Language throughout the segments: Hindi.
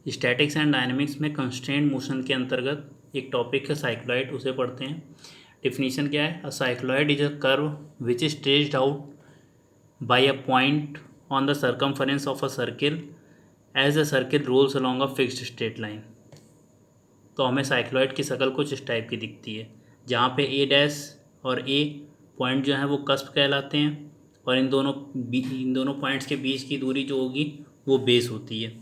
स्टैटिक्स एंड डायनेमिक्स में कंस्ट्रेंट मोशन के अंतर्गत एक टॉपिक है साइक्लॉइड, उसे पढ़ते हैं। डिफिनीशन क्या है? A cycloid is a curve which is stretched out by a point on the circumference of a circle as the circle rolls along a fixed straight line. तो हमें साइक्लॉइड की शक्ल कुछ इस टाइप की दिखती है, जहाँ पे ए डैश और ए पॉइंट जो है वो कस्प कहलाते हैं, और इन दोनों पॉइंट्स के बीच की दूरी जो होगी वो बेस होती है।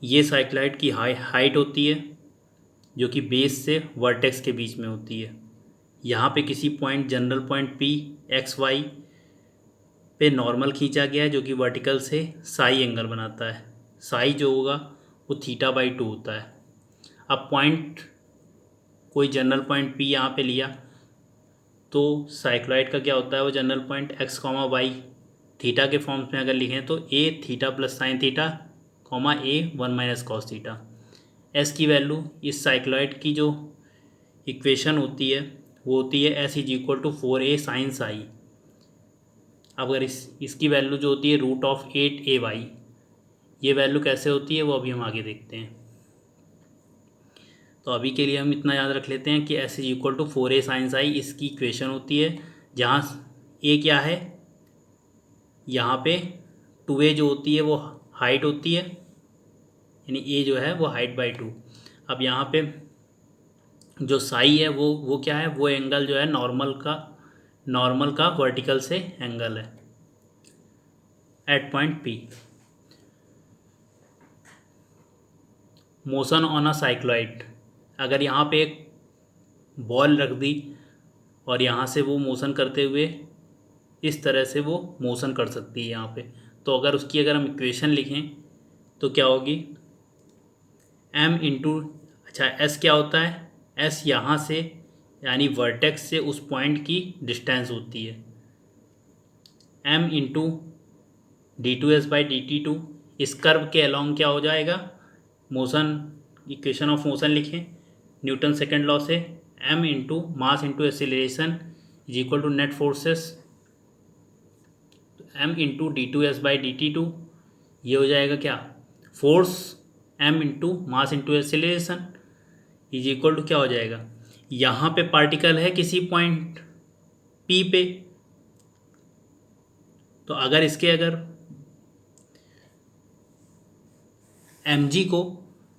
ये साइक्लॉइड की हाइट होती है जो कि बेस से वर्टेक्स के बीच में होती है। यहाँ पे किसी point general point P X Y पे नॉर्मल खींचा गया है जो कि वर्टिकल से साई एंगल बनाता है। साई जो होगा वो θ/2 होता है। अब पॉइंट कोई जनरल पॉइंट पी यहाँ पे लिया तो साइक्लॉइड का क्या होता है, वो general point x comma y theta के फॉर्म्स में अगर लिखें तो a theta plus sine theta comma a 1 - cos theta. S की वैल्यू इस साइक्लॉइड की जो इक्वेशन होती है वो होती है S is equal to 4a sine psi. अगर इसकी वैल्यू जो होती है √8a/y, ये वैल्यू कैसे होती है वो अभी हम आगे देखते हैं। तो अभी के लिए हम इतना याद रख लेते हैं कि S is equal to 4a sine psi इसकी इक्वेशन होती है, जहाँ ए क्या है, यहाँ पे 2a जो होती है वो हाइट होती है, यानी ए जो है वो हाइट/2। अब यहाँ पे जो साई है वो क्या है, वो एंगल जो है नॉर्मल का वर्टिकल से एंगल है at point P. Motion on a cycloid, अगर यहाँ पे एक बॉल रख दी और यहाँ से वो मोशन करते हुए इस तरह से वो मोशन कर सकती है यहाँ पे, तो अगर हम इक्वेशन लिखें तो क्या होगी, अच्छा एस क्या होता है, एस यहाँ से यानी वर्टेक्स से उस पॉइंट की डिस्टेंस होती है, m/d2s/dt2। इस कर्व के अलोंग क्या हो जाएगा, मोशन इक्वेशन ऑफ मोशन लिखें न्यूटन सेकेंड लॉ से, m into mass into acceleration is equal to net forces, m/d2s/dt2। ये हो जाएगा क्या, force m into mass into acceleration is equal to क्या हो जाएगा, यहाँ पे पार्टिकल है किसी पॉइंट P पे, तो अगर mg को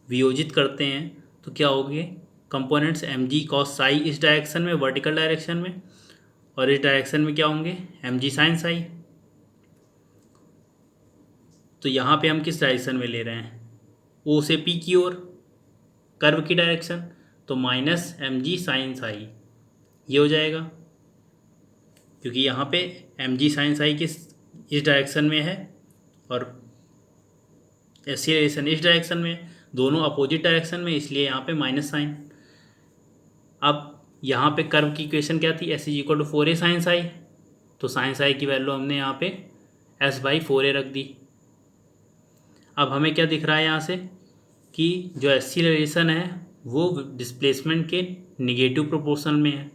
वियोजित करते हैं तो क्या होंगे, कंपोनेंट्स mg कॉस साई इस डायरेक्शन में वर्टिकल डायरेक्शन में, और इस डायरेक्शन में क्या होंगे mg साइन साई। तो यहाँ पे हम किस डायरेक्शन में ले रहे हैं, O से P की ओर कर्व की डायरेक्शन, तो -mg साइन साई ये हो जाएगा, क्योंकि यहाँ पे mg साइन साई इस डायरेक्शन में है और एक्सीलरेशन इस डायरेक्शन में, दोनों अपोजिट डायरेक्शन में, इसलिए यहाँ पे माइनस साइन। अब यहाँ पे कर्व की इक्वेशन क्या थी, S is equal to 4a sine psi, तो साइन साई की वैल्यू हमने यहाँ पे s/4a रख दी। अब हमें क्या दिख रहा है यहाँ से कि जो एक्सीलरेशन है वो डिस्प्लेसमेंट के निगेटिव प्रोपोर्शन में है।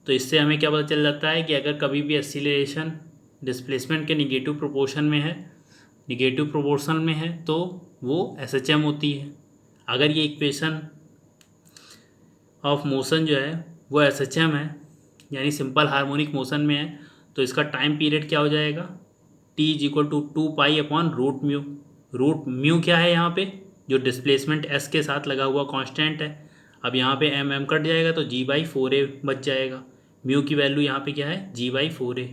तो इससे हमें क्या पता चल जाता है कि अगर कभी भी एक्सीलरेशन डिस्प्लेसमेंट के निगेटिव प्रोपोर्शन में है तो वो SHM होती है। अगर ये इक्वेशन ऑफ मोशन जो है वो SHM है, यानी सिंपल हार्मोनिक मोशन में है, तो इसका टाइम पीरियड क्या हो जाएगा, t इज इक्वल टू 2π/√μ। √μ क्या है यहाँ पे, जो डिस्प्लेसमेंट s के साथ लगा हुआ कांस्टेंट है। अब यहाँ पे m कट जाएगा तो g/4a बच जाएगा। म्यू की वैल्यू यहाँ पे क्या है, g/4a।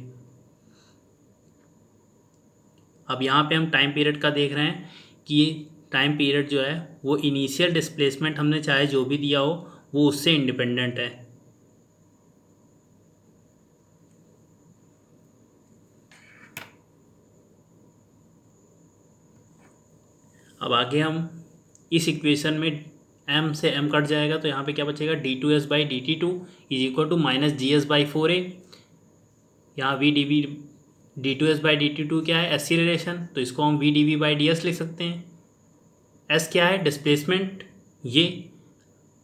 अब यहाँ पे हम टाइम पीरियड का देख रहे हैं कि ये टाइम पीरियड जो है वो इनिशियल डिस्प्लेसमेंट हमने चाहे जो भी दिया हो वो उससे इंडिपेंडेंट है। अब आगे हम इस इक्वेशन में m से m कट जाएगा तो यहाँ पे क्या बचेगा, d2s/dt2 is equal to -gs/4a। यहाँ v d2s/dt2 क्या है, एक्सीलरेशन, तो इसको हम v/ds लिख सकते हैं। s क्या है, डिस्प्लेसमेंट, ये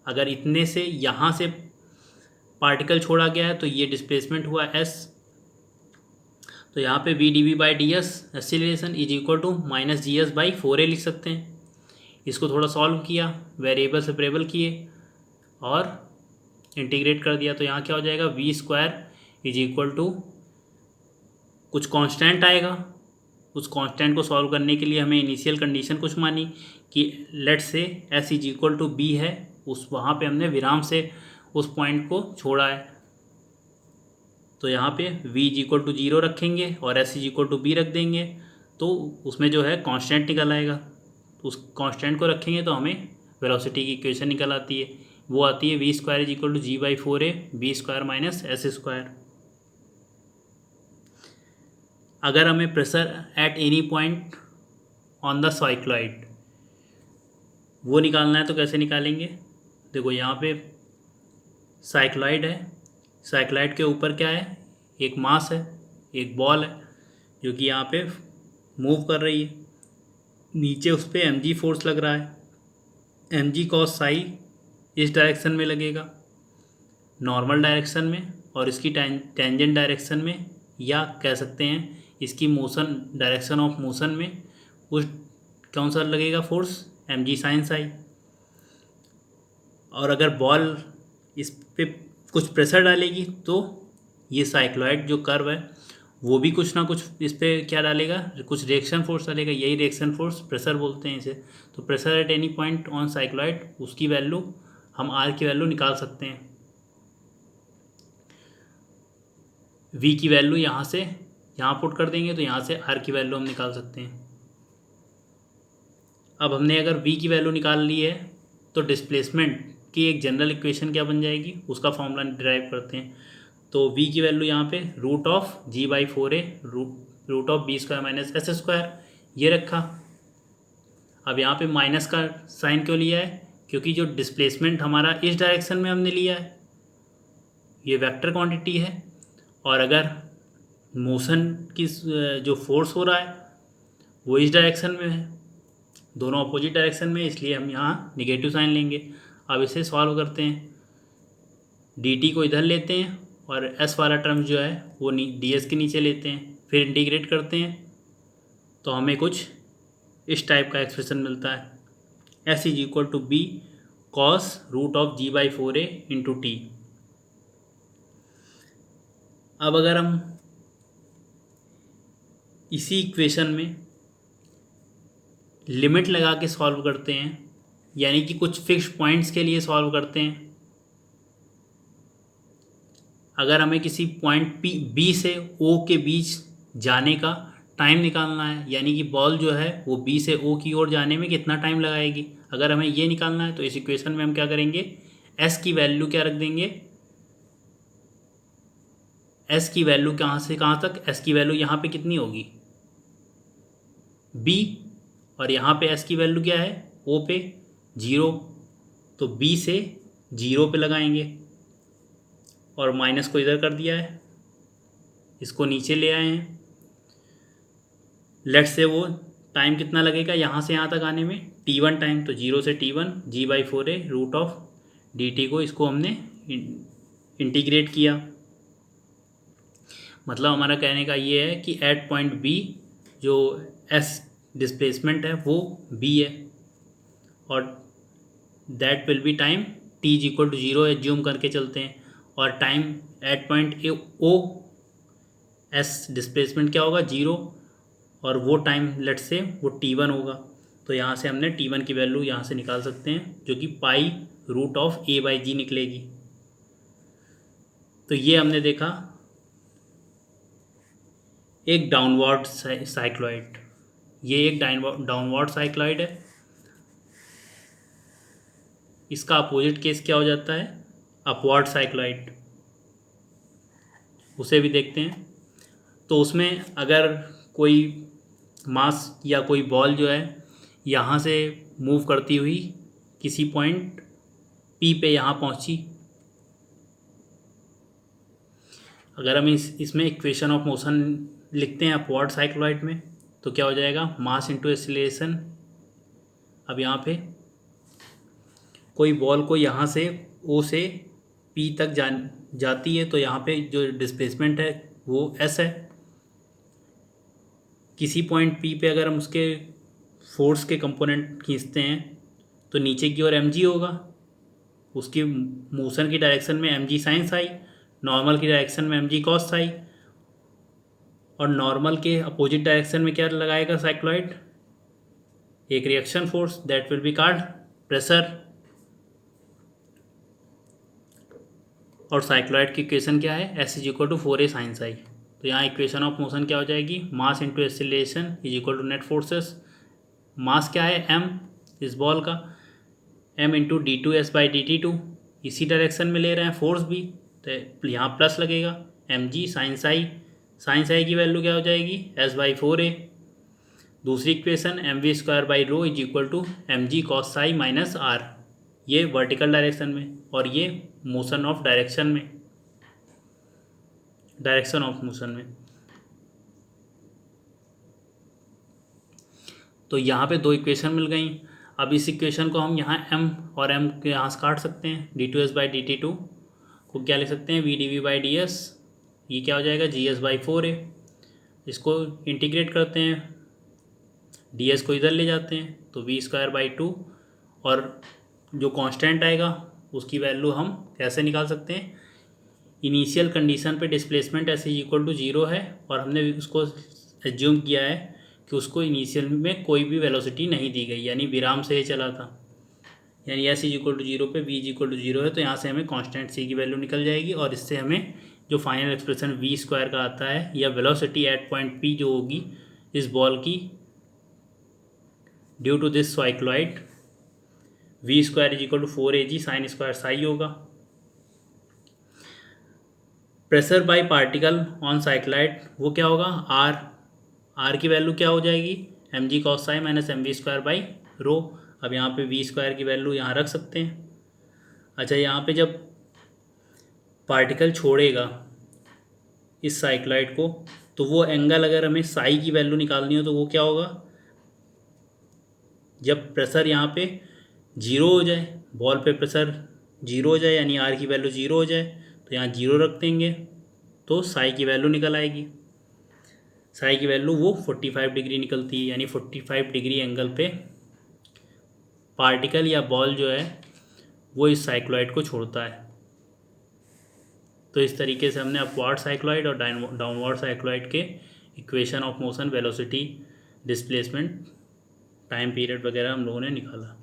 अगर इतने से यहाँ से पार्टिकल छोड़ा गया है तो ये डिस्प्लेसमेंट हुआ s, तो यहाँ पे v/ds acceleration is equal to -gs/4a लिख सकते हैं। इसको थोड़ा सॉल्व किया, वेरिएबल सेपरेबल किए और इंटीग्रेट कर दिया, तो यहाँ क्या हो जाएगा, V square is equal to कुछ कांस्टेंट आएगा। उस कांस्टेंट को सॉल्व करने के लिए हमें इनिशियल कंडीशन कुछ मानी कि लेट से S is equal to B है, उस वहाँ पे हमने विराम से उस पॉइंट को छोड़ा है, तो यहाँ पे v इज इक्वल टू 0 रखेंगे और s is equal to B रख देंगे, तो उसमें जो है कांस्टेंट निकल आएगा। तो उस कांस्टेंट को रखेंगे तो हमें वेलोसिटी की इक्वेशन निकल आती है, वो आती है V square is equal to G by 4a B square minus S square. अगर हमें pressure at any point on the cycloid वो निकालना है तो कैसे निकालेंगे, देखो यहाँ पे साइक्लॉइड है, साइक्लॉइड के ऊपर क्या है, एक मास है, एक बॉल है जो कि यहाँ पे मूव कर रही है, नीचे उस पर mg फोर्स लग रहा है, mg कॉस साई इस डायरेक्शन में लगेगा नॉर्मल डायरेक्शन में, और इसकी टेंजेंट डायरेक्शन में, या कह सकते हैं इसकी मोशन डायरेक्शन ऑफ मोशन में उस कौन सा लगेगा फोर्स, mg साइन साई। और अगर बॉल इस पे कुछ प्रेशर डालेगी तो ये साइक्लॉइड जो कर्व है वो भी कुछ ना कुछ इस पर क्या डालेगा, कुछ रिएक्शन फोर्स डालेगा, यही रिएक्शन फोर्स प्रेशर बोलते हैं इसे। तो pressure at any point on cycloid, उसकी वैल्यू हम आर की वैल्यू निकाल सकते हैं, वी की वैल्यू यहाँ से यहाँ पुट कर देंगे तो यहाँ से आर की वैल्यू हम निकाल सकते हैं। अब हमने अगर वी की वैल्यू निकाल ली है तो डिस्प्लेसमेंट की एक जनरल इक्वेशन क्या बन जाएगी, उसका फॉर्मूला डिराइव करते हैं। तो v की वैल्यू यहाँ पे root of G by 4a root of B square minus S square ये रखा। अब यहाँ पे माइनस का साइन क्यों लिया है, क्योंकि जो डिस्प्लेसमेंट हमारा इस डायरेक्शन में हमने लिया है, ये वेक्टर क्वांटिटी है, और अगर मोशन की जो फोर्स हो रहा है वो इस डायरेक्शन में है, दोनों अपोजिट डायरेक्शन में, इसलिए हम यहाँ निगेटिव साइन लेंगे। अब इसे सॉल्व करते हैं, dt को इधर लेते हैं और s वाला टर्म जो है वो ds के नीचे लेते हैं, फिर इंटीग्रेट करते हैं तो हमें कुछ इस टाइप का एक्सप्रेशन मिलता है, s is equal to B cos root of G by 4a into T. अब अगर हम इसी इक्वेशन में लिमिट लगा के सॉल्व करते हैं, यानी कि कुछ फिक्स्ड पॉइंट्स के लिए सॉल्व करते हैं, अगर हमें किसी पॉइंट बी से ओ के बीच जाने का टाइम निकालना है, यानी कि बॉल जो है वो बी से ओ की ओर जाने में कितना टाइम लगाएगी, अगर हमें ये निकालना है तो इस इक्वेशन में हम क्या करेंगे, एस की वैल्यू क्या रख देंगे, एस की वैल्यू कहाँ से कहाँ तक, एस की वैल्यू यहाँ पे कितनी होगी बी, और यहाँ पे एस की वैल्यू क्या है ओ पे 0, तो बी से 0 पे लगाएंगे और माइनस को इधर कर दिया है, इसको नीचे ले आए हैं। लेट से वो टाइम कितना लगेगा यहाँ से यहाँ तक आने में, t1 टाइम, तो 0 से t1 G by 4a root of dt को इसको हमने इंटीग्रेट किया। मतलब हमारा कहने का ये है कि एट पॉइंट बी जो s डिस्प्लेसमेंट है वो b है, और that will be time t is equal to 0 assume करके चलते हैं, और time at point O s displacement क्या होगा 0, और वो टाइम लेट से वो t1 होगा, तो यहाँ से हमने t1 की वैल्यू यहाँ से निकाल सकते हैं जो कि pi root of a by g निकलेगी। तो ये हमने देखा एक डाउनवर्ड साइक्लॉइड, ये एक डाउनवर्ड साइक्लॉइड है। इसका अपोजिट केस क्या हो जाता है, अपवर्ड साइक्लॉइड, उसे भी देखते हैं। तो उसमें अगर कोई मास या कोई बॉल जो है यहाँ से मूव करती हुई किसी पॉइंट P पे यहाँ पहुँची, अगर हम इसमें इक्वेशन ऑफ मोशन लिखते हैं अपवर्ड साइक्लॉइड में, तो क्या हो जाएगा, मास इनटू एक्सीलरेशन। अब यहाँ पे कोई बॉल को यहाँ से O से P तक जाती है, तो यहाँ पे जो डिस्प्लेसमेंट है वो S है। किसी पॉइंट P पे अगर हम उसके फोर्स के कंपोनेंट खींचते हैं तो नीचे की ओर mg होगा, उसकी मोशन की डायरेक्शन में mg साइन साई, नॉर्मल की डायरेक्शन में mg कॉस साई, और नॉर्मल के अपोजिट डायरेक्शन में क्या लगाएगा साइक्लॉइड, एक reaction force that will be called pressure. और साइक्लॉइड की इक्वेशन क्या है, S is equal to 4a sine psi. तो यहाँ इक्वेशन ऑफ मोशन क्या हो जाएगी, mass into acceleration is equal to net forces. Mass क्या है m इस बॉल का, m इंटू d2s/dt2, इसी डायरेक्शन में ले रहे हैं फोर्स भी, तो यहाँ प्लस लगेगा mg sine psi. Sine psi की वैल्यू क्या हो जाएगी, s/4a। दूसरी equation mv²/ρ is equal to mg cos psi minus r, ये वर्टिकल डायरेक्शन में और ये मोशन ऑफ डायरेक्शन में, डायरेक्शन ऑफ मोशन में। तो यहाँ पे दो इक्वेशन मिल गई। अब इस इक्वेशन को हम यहाँ m और m के यहाँ से काट सकते हैं, d2s/dt2 को क्या ले सकते हैं, v/dv/ds, ये क्या हो जाएगा gs/4a। इसको इंटीग्रेट करते हैं, ds को इधर ले जाते हैं तो v²/2, और जो कांस्टेंट आएगा उसकी वैल्यू हम कैसे निकाल सकते हैं, इनिशियल कंडीशन पे displacement s is equal to 0 है, और हमने उसको एज्यूम किया है कि उसको इनिशियल में कोई भी वेलोसिटी नहीं दी गई, यानी विराम से ही चला था, यानी s इज इक्वल टू 0 पे v इज इक्वल टू 0 है, तो यहाँ से हमें कांस्टेंट c की वैल्यू निकल जाएगी, और इससे हमें जो फाइनल एक्सप्रेशन v² का आता है, या वेलोसिटी एट पॉइंट p जो होगी इस बॉल की due to this cycloid, v² is equal to 4ag sine square psi होगा। Pressure by particle on cycloid वो क्या होगा, r की वैल्यू क्या हो जाएगी, mg cos psi minus mv²/ρ। अब यहाँ पे v² की वैल्यू यहाँ रख सकते हैं। अच्छा, यहाँ पे जब पार्टिकल छोड़ेगा इस साइक्लॉइड को, तो वो एंगल अगर हमें साई की वैल्यू निकालनी हो तो वो क्या होगा, जब प्रेशर यहाँ पे 0 हो जाए, बॉल पे प्रेशर 0 हो जाए, यानी r की वैल्यू 0 हो जाए, तो यहाँ 0 रख देंगे तो साई की वैल्यू निकल आएगी। साई की वैल्यू वो 45 डिग्री निकलती है, यानी 45 डिग्री एंगल पे पार्टिकल या बॉल जो है वो इस साइक्लॉइड को छोड़ता है। तो इस तरीके से हमने अपवर्ड साइक्लॉइड और डाउनवर्ड साइक्लॉइड के equation of motion, velocity, displacement, time period वगैरह हम लोगों ने निकाला।